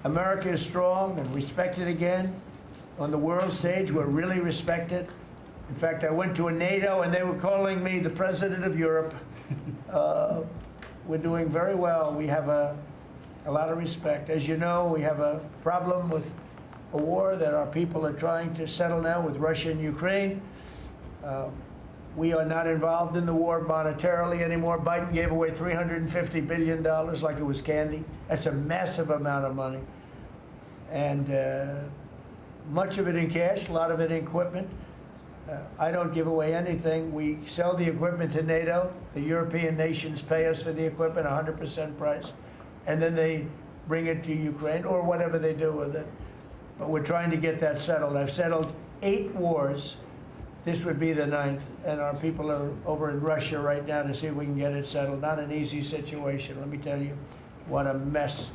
America is strong and respected again. On the world stage, we're really respected. In fact, I went to a NATO and they were calling me the President of Europe. We're doing very well. We have a lot of respect. As you know, we have a problem with a war that our people are trying to settle now with Russia and Ukraine. We are not involved in the war monetarily anymore. Biden gave away $350 billion like it was candy. That's a massive amount of money. And much of it in cash, a lot of it in equipment. I don't give away anything. We sell the equipment to NATO. The European nations pay us for the equipment, 100% price. And then they bring it to Ukraine or whatever they do with it. But we're trying to get that settled. I've settled 8 wars. This would be the 9th. And our people are over in Russia right now to see if we can get it settled. Not an easy situation. Let me tell you what a mess.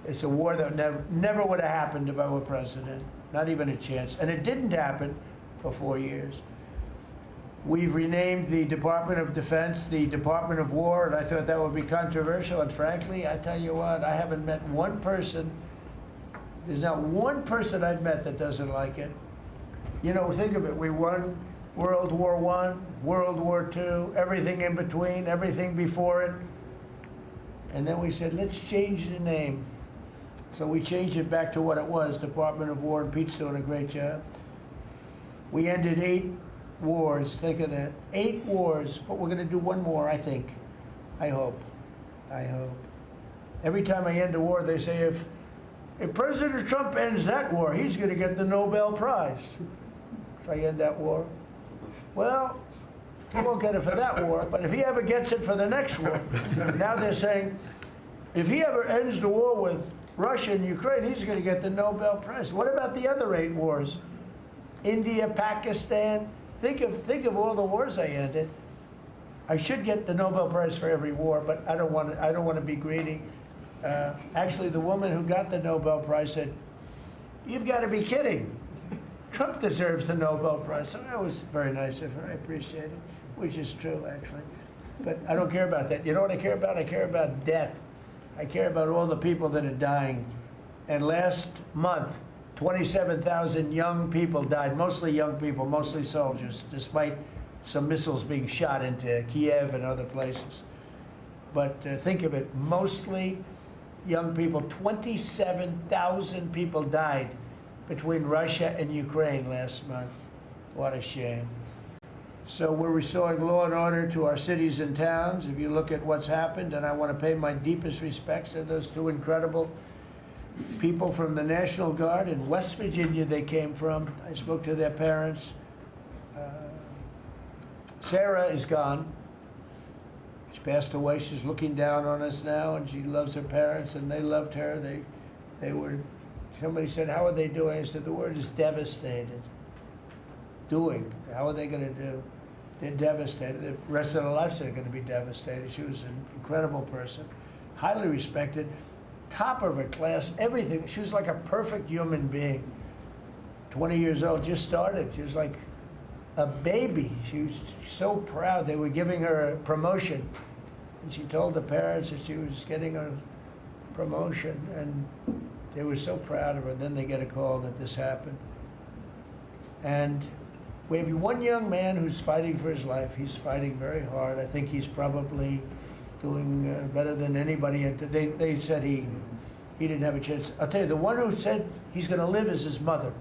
It's a war that never would have happened if I were president. Not even a chance. And it didn't happen for 4 years. We've renamed the Department of Defense the Department of War, and I thought that would be controversial. And frankly, I tell you what, I haven't met one person, there's not one person I've met that doesn't like it. You know, think of it, we won World War I, World War II, everything in between, everything before it. And then we said, let's change the name. So we changed it back to what it was, Department of War, and Pete's doing a great job. We ended 8 wars, think of that. 8 wars, but we're going to do one more, I think. I hope. I hope. Every time I end a war, they say, if President Trump ends that war, he's going to get the Nobel Prize. So I end that war. Well, he won't get it for that war, but if he ever gets it for the next war, now they're saying, if he ever ends the war with Russia and Ukraine, he's going to get the Nobel Prize. What about the other 8 wars? India, Pakistan. Think of all the wars I ended. I should get the Nobel Prize for every war, but I don't want to be greedy. Actually, the woman who got the Nobel Prize said, "You've got to be kidding. Trump deserves the Nobel Prize." So that was very nice of her. I appreciate it, which is true, actually. But I don't care about that. You know what I care about? I care about death. I care about all the people that are dying. And last month, 27,000 young people died, mostly young people, mostly soldiers, despite some missiles being shot into Kiev and other places. But think of it, mostly young people. 27,000 people died between Russia and Ukraine last month. What a shame. So we're restoring law and order to our cities and towns. If you look at what's happened, and I want to pay my deepest respects to those 2 incredible people from the National Guard in West Virginia they came from. I spoke to their parents. Sarah is gone. She passed away. She's looking down on us now, and she loves her parents, and they loved her. They were, somebody said, how are they doing? I said, the word is devastated. Doing. How are they going to do? They're devastated. The rest of their lives they're going to be devastated. She was an incredible person, highly respected, top of her class, everything. She was like a perfect human being. 20 years old, just started. She was like a baby. She was so proud. They were giving her a promotion. And she told the parents that she was getting a promotion. And they were so proud of her. Then they get a call that this happened. And we have one young man who's fighting for his life. He's fighting very hard. I think he's probably doing better than anybody. They said he didn't have a chance. I'll tell you, the one who said he's going to live is his mother.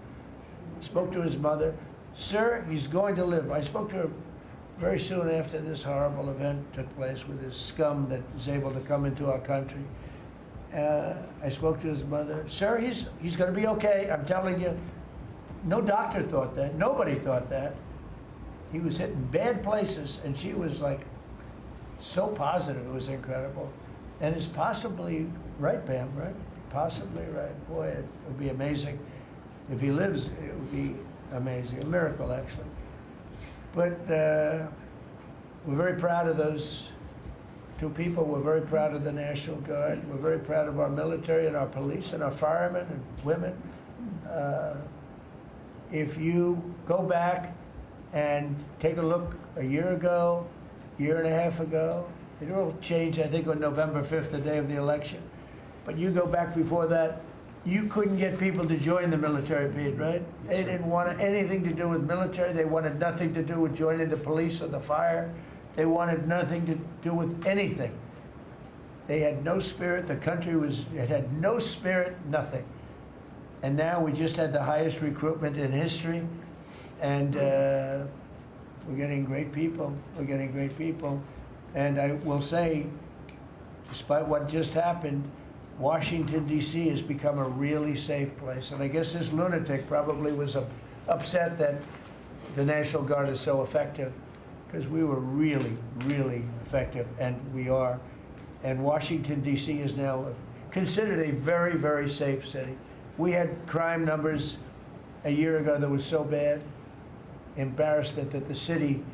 I spoke to his mother. Sir, he's going to live. I spoke to her very soon after this horrible event took place with this scum that is able to come into our country. I spoke to his mother. Sir, he's going to be okay. I'm telling you. No doctor thought that. Nobody thought that. He was hitting bad places, and she was like so positive. It was incredible. And it's possibly right, Pam, right? Possibly right. Boy, it would be amazing. If he lives, it would be amazing. A miracle, actually. But we're very proud of those 2 people. We're very proud of the National Guard. We're very proud of our military and our police and our firemen and women. If you go back and take a look a year ago, year and a half ago, it all changed, I think, on November 5th, the day of the election. But you go back before that, you couldn't get people to join the military, Pete, right? They didn't want anything to do with military. They wanted nothing to do with joining the police or the fire. They wanted nothing to do with anything. They had no spirit. The country it had no spirit, nothing. And now we just had the highest recruitment in history. And we're getting great people. We're getting great people. And I will say, despite what just happened, Washington, D.C. has become a really safe place. And I guess this lunatic probably was upset that the National Guard is so effective, because we were really, really effective, and we are. And Washington, D.C. is now considered a very, very safe city. We had crime numbers a year ago that was so bad, embarrassment, that the city,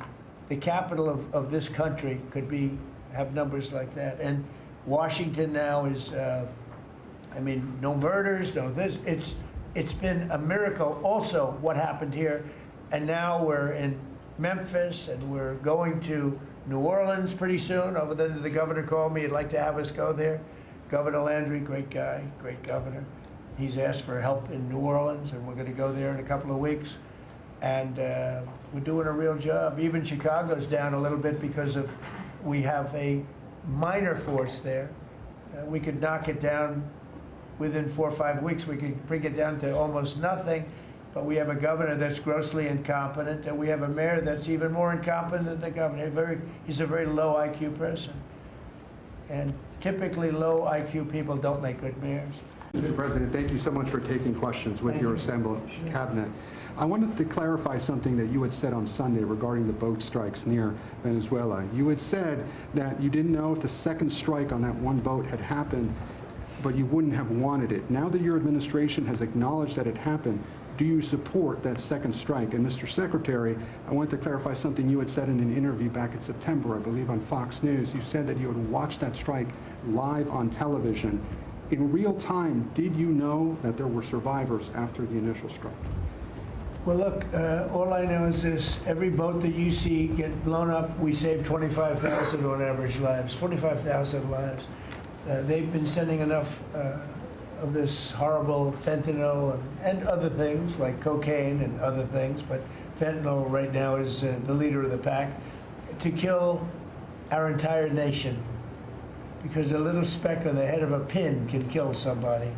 the capital of this country, could have numbers like that. And Washington now is, I mean, no murders, no this. It's been a miracle also what happened here. And now we're in Memphis, and we're going to New Orleans pretty soon. Over there, the governor called me. He'd like to have us go there. Governor Landry, great guy, great governor. He's asked for help in New Orleans, and we're going to go there in a couple of weeks. And we're doing a real job. Even Chicago's down a little bit because we have a minor force there. We could knock it down within 4 or 5 weeks. We could bring it down to almost nothing. But we have a governor that's grossly incompetent, and we have a mayor that's even more incompetent than the governor. He's a very low IQ person. And typically low IQ people don't make good mayors. Mr. President, thank you so much for taking questions with your assembled cabinet. I wanted to clarify something that you had said on Sunday regarding the boat strikes near Venezuela. You had said that you didn't know if the second strike on that one boat had happened, but you wouldn't have wanted it. Now that your administration has acknowledged that it happened, do you support that second strike? And Mr. Secretary, I want to clarify something you had said in an interview back in September, I believe on Fox News. You said that you had watched that strike live on television. In real time, did you know that there were survivors after the initial strike? Well, look, all I know is this. Every boat that you see get blown up, we save 25,000 on average lives, 25,000 lives. They've been sending enough of this horrible fentanyl and other things like cocaine and other things, but fentanyl right now is the leader of the pack, to kill our entire nation, because a little speck on the head of a pin can kill somebody.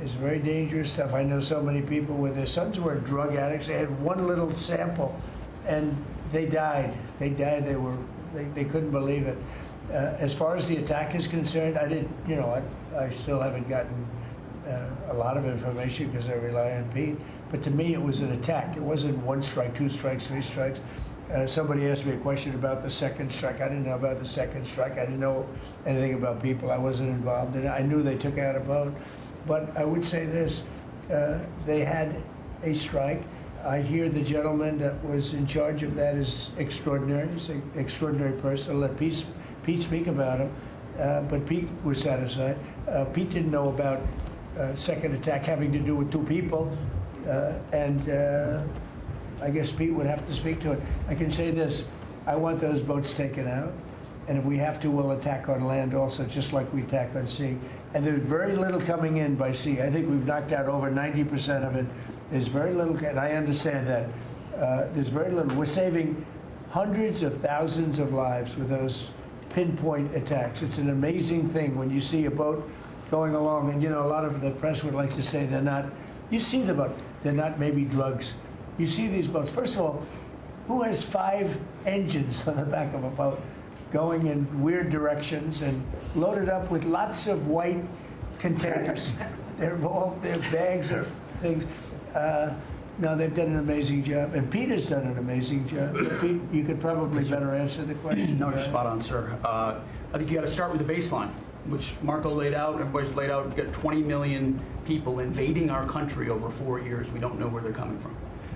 It's very dangerous stuff. I know so many people where their sons were drug addicts. They had one little sample and they died. They died. They couldn't believe it. As far as the attack is concerned, I still haven't gotten a lot of information because I rely on Pete. But to me, it was an attack. It wasn't one strike, two strikes, three strikes. Somebody asked me a question about the second strike. I didn't know about the second strike. I didn't know anything about people. I wasn't involved in it. I knew they took out a boat. But I would say this, they had a strike. I hear the gentleman that was in charge of that is extraordinary. He's an extraordinary person. I'll let Pete speak about him. But Pete was satisfied. Pete didn't know about second attack having to do with two people. I guess Pete would have to speak to it. I can say this, I want those boats taken out. And if we have to, we'll attack on land also, just like we attack on sea. And there's very little coming in by sea. I think we've knocked out over 90% of it. There's very little, and I understand that. There's very little. We're saving hundreds of thousands of lives with those pinpoint attacks. It's an amazing thing when you see a boat going along, and a lot of the press would like to say they're not, you see the boat, they're not maybe drugs. You see these boats. First of all, who has 5 engines on the back of a boat going in weird directions and loaded up with lots of white containers? They're bags of things. No, they've done an amazing job, and Peter's done an amazing job. Pete, you could probably better answer the question. No, you're spot on, sir. I think you got to start with the baseline, which Marco laid out, everybody's laid out. We've got 20 million people invading our country over 4 years. We don't know where they're coming from.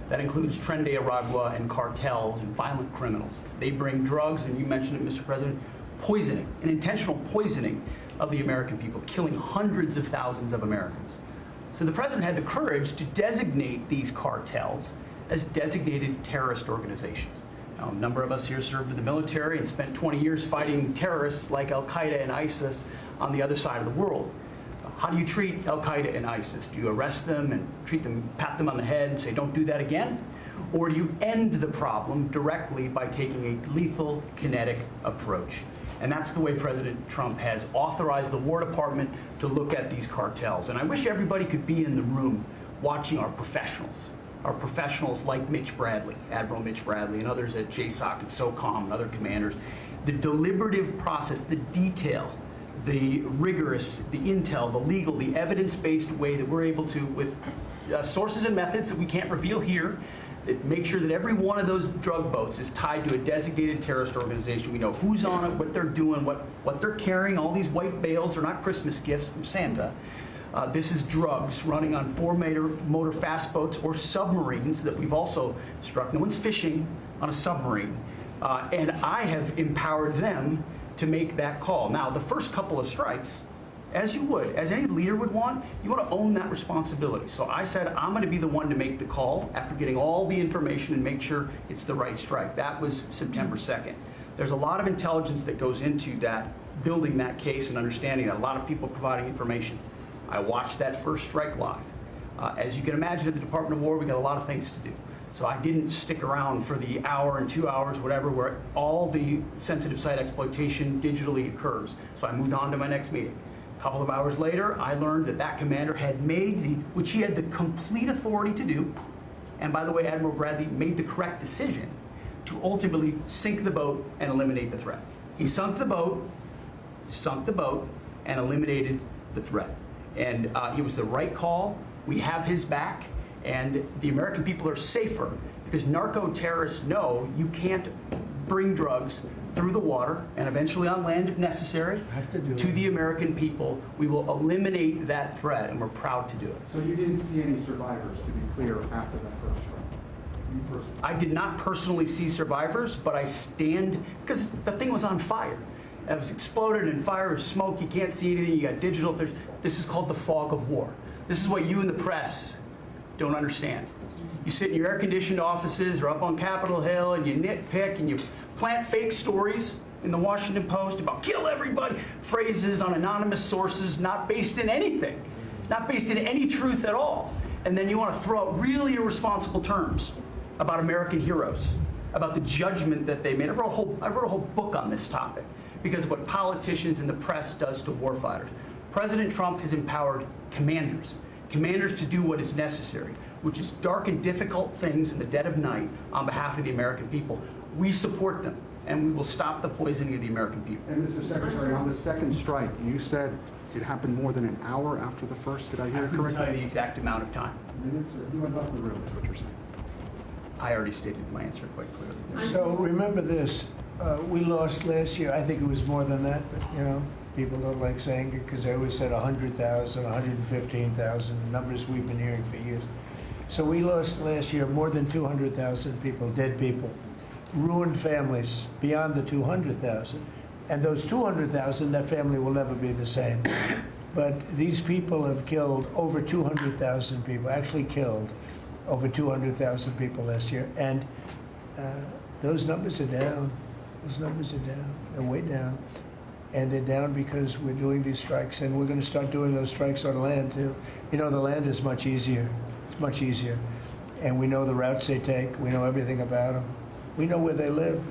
That includes Tren de Aragua and cartels and violent criminals. They bring drugs, and you mentioned it, Mr. President, poisoning, an intentional poisoning of the American people, killing hundreds of thousands of Americans. So the president had the courage to designate these cartels as designated terrorist organizations. Now, a number of us here served in the military and spent 20 years fighting terrorists like Al-Qaeda and ISIS on the other side of the world. How do you treat Al-Qaeda and ISIS? Do you arrest them and treat them, pat them on the head and say, don't do that again? Or do you end the problem directly by taking a lethal, kinetic approach? And that's the way President Trump has authorized the War Department to look at these cartels. And I wish everybody could be in the room watching our professionals like Mitch Bradley, Admiral Mitch Bradley, and others at JSOC and SOCOM and other commanders. The deliberative process, the detail, the rigorous, the intel, the legal, the evidence-based way that we're able to, with sources and methods that we can't reveal here, that make sure that every one of those drug boats is tied to a designated terrorist organization. We know who's on it, what they're doing, what they're carrying. All these white bales are not Christmas gifts from Santa. This is drugs running on 4-motor fast boats or submarines that we've also struck. No one's fishing on a submarine. And I have empowered them to make that call. Now, the first couple of strikes, as you would, as any leader would want, you want to own that responsibility. So I said, I'm going to be the one to make the call after getting all the information and make sure it's the right strike. That was September 2nd. There's a lot of intelligence that goes into that, building that case and understanding that, a lot of people providing information. I watched that first strike live. As you can imagine, at the Department of War, we got a lot of things to do. So I didn't stick around for the hour and 2 hours, whatever, where all the sensitive site exploitation digitally occurs. So I moved on to my next meeting. A couple of hours later, I learned that that commander had made which he had the complete authority to do, and by the way, Admiral Bradley made the correct decision to ultimately sink the boat and eliminate the threat. He sunk the boat, and eliminated the threat. And it was the right call. We have his back. And the American people are safer because narco-terrorists know you can't bring drugs through the water and eventually on land if necessary to the American people. We will eliminate that threat, and we're proud to do it. So you didn't see any survivors, to be clear, after that first strike? You personally? I did not personally see survivors, but I stand, because the thing was on fire. It was exploded and fire or smoke. You can't see anything. You got digital. This is called the fog of war. This is what you in the press don't understand. You sit in your air-conditioned offices or up on Capitol Hill and you nitpick and you plant fake stories in the Washington Post about kill everybody, phrases on anonymous sources not based in anything, not based in any truth at all. And then you want to throw out really irresponsible terms about American heroes, about the judgment that they made. I wrote a whole book on this topic because of what politicians and the press does to warfighters. President Trump has empowered commanders to do what is necessary, which is dark and difficult things in the dead of night on behalf of the American people. We support them, and we will stop the poisoning of the American people. And Mr. Secretary, on the second strike, you said it happened more than an hour after the first. Did I hear it correctly? I couldn't tell you the exact amount of time. Minutes, or you went off the room, is what you're saying. I already stated my answer quite clearly. So remember this, we lost last year, I think it was more than that, but you know, people don't like saying it because they always said 100,000, 115,000, numbers we've been hearing for years. So we lost last year more than 200,000 people, dead people, ruined families beyond the 200,000. And those 200,000, that family will never be the same. But these people have killed over 200,000 people, actually killed over 200,000 people last year. And those numbers are down. Those numbers are down. They're way down. And they're down because we're doing these strikes, and we're going to start doing those strikes on land too. You know, the land is much easier. It's much easier. And we know the routes they take. We know everything about them. We know where they live.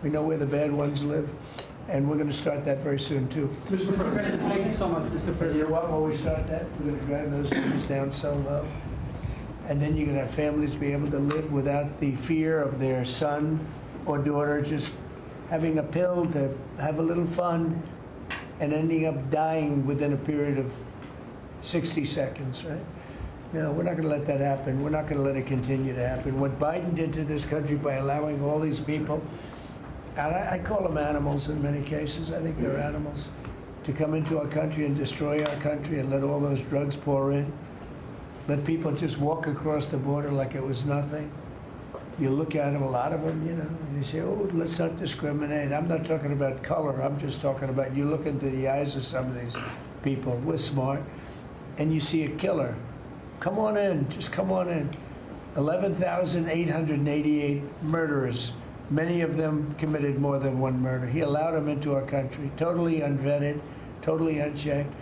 We know where the bad ones live. And we're going to start that very soon too. Mr. President, thank you so much, Mr. President. You know what, when we start that, we're going to drive those numbers down so low. And then you're going to have families be able to live without the fear of their son or daughter just having a pill to have a little fun and ending up dying within a period of 60 seconds, right? No, we're not going to let that happen. We're not going to let it continue to happen. What Biden did to this country by allowing all these people, and I call them animals in many cases, I think they're animals, to come into our country and destroy our country and let all those drugs pour in. Let people just walk across the border like it was nothing. You look at them, a lot of them, you know, you say, oh, let's not discriminate. I'm not talking about color. I'm just talking about, you look into the eyes of some of these people. We're smart. And you see a killer. Come on in. Just come on in. 11,888 murderers. Many of them committed more than one murder. He allowed them into our country, totally unvetted, totally unchecked.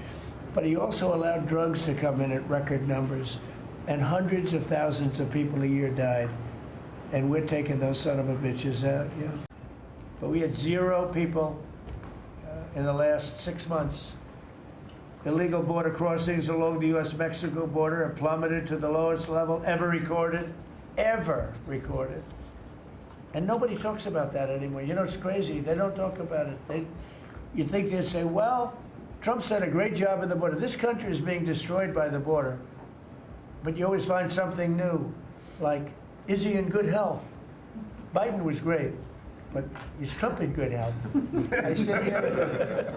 But he also allowed drugs to come in at record numbers, and hundreds of thousands of people a year died. And we're taking those son of a bitches out, yeah. But we had 0 people in the last 6 months. Illegal border crossings along the U.S.-Mexico border have plummeted to the lowest level ever recorded. Ever recorded. And nobody talks about that anymore. You know, it's crazy. They don't talk about it. You'd think they'd say, well, Trump's done a great job in the border. This country is being destroyed by the border. But you always find something new, like, is he in good health? Biden was great, but is Trump in good health? I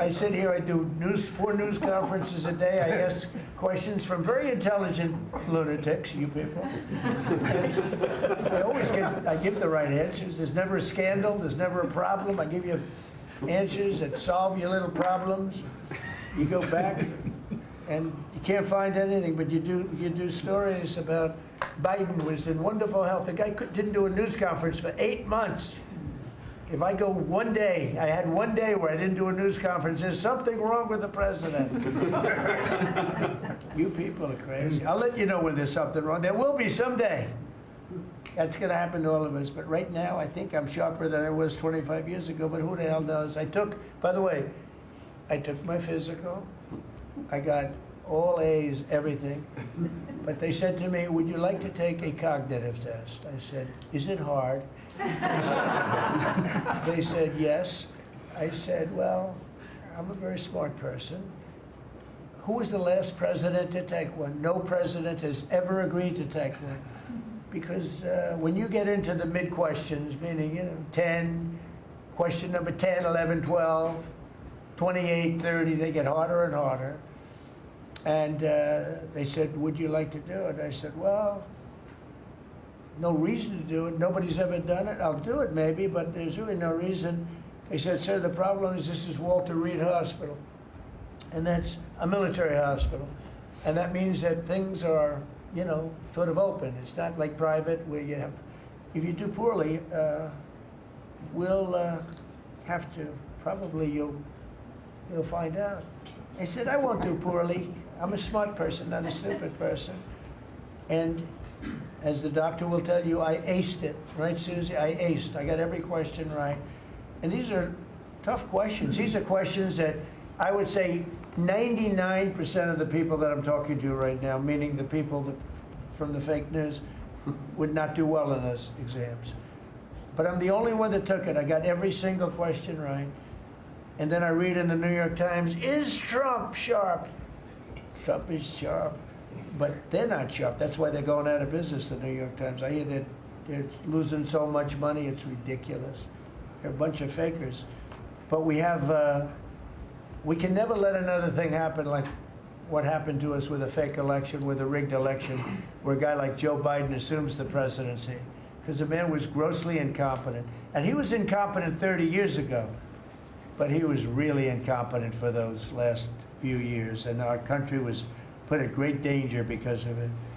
sit here, I do 4 news conferences a day. I ask questions from very intelligent lunatics, you people. And I give the right answers. There's never a scandal, there's never a problem. I give you answers that solve your little problems. You go back and you can't find anything, but you do stories about Biden was in wonderful health. The guy didn't do a news conference for 8 months. If I go one day, I had one day where I didn't do a news conference, there's something wrong with the president. You people are crazy. I'll let you know when there's something wrong. There will be someday. That's going to happen to all of us. But right now, I think I'm sharper than I was 25 years ago, but who the hell knows? By the way, I took my physical. I got all A's, everything. But they said to me, would you like to take a cognitive test? I said, is it hard? They said, yes. I said, well, I'm a very smart person. Who was the last president to take one? No president has ever agreed to take one. Because when you get into the mid-questions, meaning, 10, question number 10, 11, 12, 28, 30, they get harder and harder. And they said, would you like to do it? I said, well, no reason to do it. Nobody's ever done it. I'll do it maybe, but there's really no reason. They said, sir, the problem is this is Walter Reed Hospital. And that's a military hospital. And that means that things are, sort of open. It's not like private where you have, if you do poorly, we'll have to, probably you'll find out. I said, I won't do poorly. I'm a smart person, not a stupid person. And as the doctor will tell you, I aced it. Right, Susie? I aced. I got every question right. And these are tough questions. These are questions that I would say 99% of the people that I'm talking to right now, meaning the people from the fake news, would not do well in those exams. But I'm the only one that took it. I got every single question right. And then I read in the New York Times, is Trump sharp? Trump is sharp. But they're not sharp. That's why they're going out of business, the New York Times. I hear that they're losing so much money, it's ridiculous. They're a bunch of fakers. But we can never let another thing happen like what happened to us with a fake election, with a rigged election, where a guy like Joe Biden assumes the presidency. Because the man was grossly incompetent. And he was incompetent 30 years ago. But he was really incompetent for those last few years, and our country was put at great danger because of it.